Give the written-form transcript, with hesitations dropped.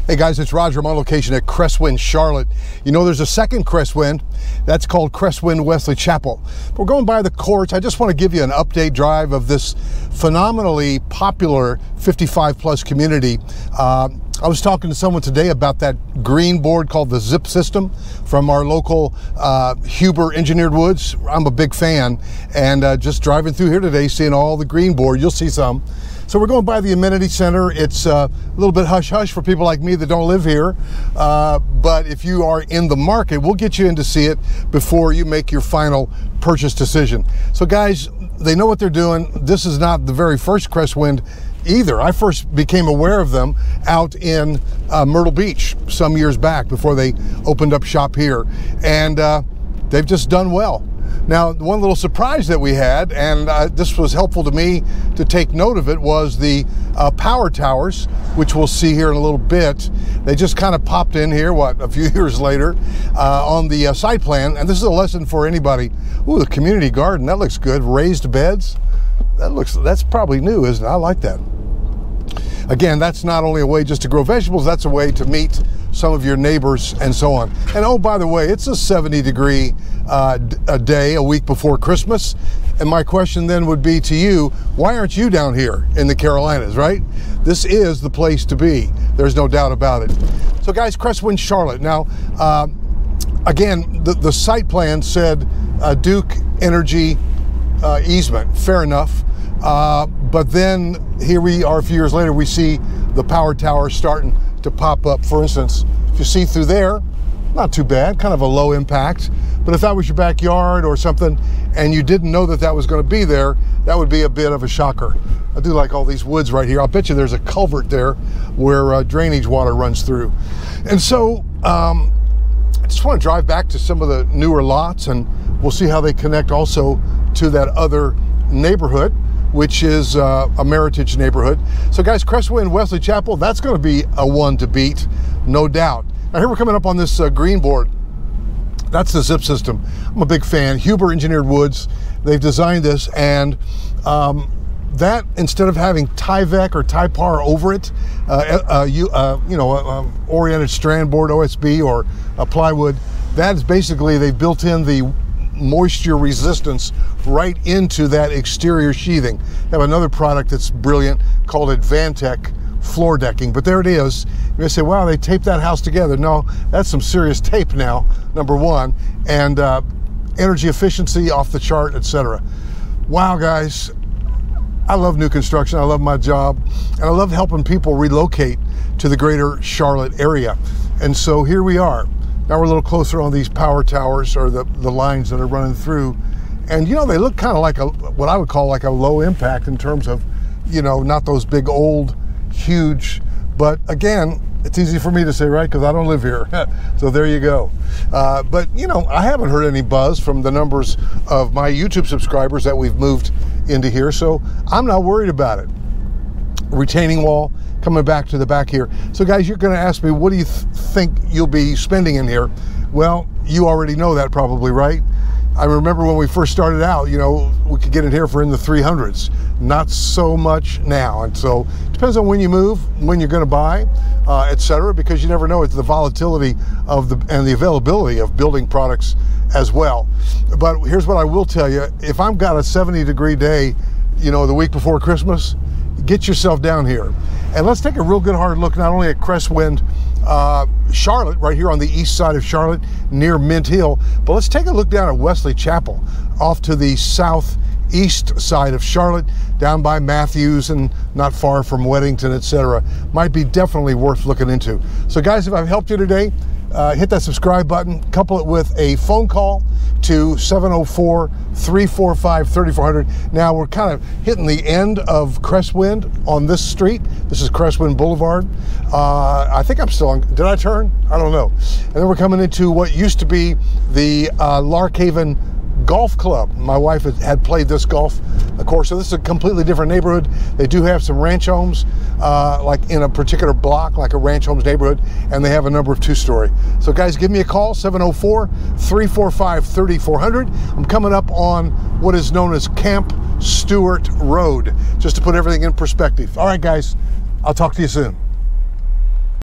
Hey guys, it's Roger. I'm on location at Cresswind, Charlotte. You know, there's a second Cresswind that's called Cresswind Wesley Chapel. We're going by the courts. I just want to give you an update drive of this phenomenally popular 55 plus community. I was talking to someone today about that green board called the Zip system from our local Huber Engineered Woods. I'm a big fan, and just driving through here today, seeing all the green board, you'll see some. So we're going by the amenity center. It's a little bit hush-hush for people like me that don't live here. But if you are in the market, we'll get you in to see it before you make your final purchase decision. So guys, they know what they're doing. This is not the very first Cresswind either. I first became aware of them out in Myrtle Beach some years back before they opened up shop here. And they've just done well. Now, one little surprise that we had, and this was helpful to me to take note of it, was the power towers, which we'll see here in a little bit. They just kind of popped in here, a few years later, on the site plan. And this is a lesson for anybody. Ooh, the community garden, that looks good. Raised beds, that's probably new, isn't it? I like that. Again, that's not only a way just to grow vegetables, that's a way to meet some of your neighbors and so on. And oh, by the way, it's a 70-degree a day a week before Christmas. And my question then would be to you, why aren't you down here in the Carolinas, right? This is the place to be. There's no doubt about it. So guys, Cresswind, Charlotte. Now, again, the site plan said Duke Energy easement, fair enough. But then here we are a few years later, we see the power tower starting to pop up. For instance, if you see through there, not too bad, kind of a low impact. But if that was your backyard or something and you didn't know that that was going to be there, that would be a bit of a shocker. I do like all these woods right here. I'll bet you there's a culvert there where drainage water runs through. And so I just want to drive back to some of the newer lots, and we'll see how they connect also to that other neighborhood, which is a Meritage neighborhood. So guys, Cresswind Wesley Chapel, that's going to be a one to beat, no doubt. Now here we're coming up on this green board. That's the Zip system. I'm a big fan. Huber Engineered Woods, they've designed this, and that, instead of having Tyvek or Typar over it, oriented strand board, OSB, or plywood, that is basically, they've built in the moisture resistance right into that exterior sheathing. They have another product that's brilliant called Advantech floor decking, but there it is. You may say, wow, they taped that house together. No, that's some serious tape now, number one, and energy efficiency off the chart, etc. Wow, guys, I love new construction. I love my job, and I love helping people relocate to the greater Charlotte area. And so here we are. Now we're a little closer on these power towers, or the lines that are running through. And you know, they look kind of like what I would call like a low impact in terms of, you know, not those big old, huge, but again, it's easy for me to say, right? Because I don't live here. So there you go. But you know, I haven't heard any buzz from the numbers of my YouTube subscribers that we've moved into here. So I'm not worried about it. Retaining wall coming back to the back here. So guys, you're going to ask me, what do you think you'll be spending in here? Well, you already know that probably, right? I remember when we first started out, you know, we could get in here for in the 300s. Not so much now. And so it depends on when you move, when you're going to buy, etc., because you never know. It's the volatility of and the availability of building products as well. But here's what I will tell you. If I've got a 70-degree day, you know, the week before Christmas, get yourself down here. And let's take a real good hard look not only at Cresswind, Charlotte, right here on the east side of Charlotte near Mint Hill, but let's take a look down at Wesley Chapel off to the southeast side of Charlotte, down by Matthews and not far from Weddington, etc. Might be definitely worth looking into. So guys, if I've helped you today, hit that subscribe button, couple it with a phone call to 704-345-3400. Now we're kind of hitting the end of Cresswind on this street. This is Cresswind Boulevard. I think I'm still on, did I turn? I don't know. And then we're coming into what used to be the Larkhaven Golf Club. My wife had played this golf course, so this is a completely different neighborhood. They do have some ranch homes, like in a particular block, like a ranch homes neighborhood, and they have a number of two-story. So guys, give me a call, 704-345-3400. I'm coming up on what is known as Camp Stewart Road, just to put everything in perspective. All right, guys, I'll talk to you soon.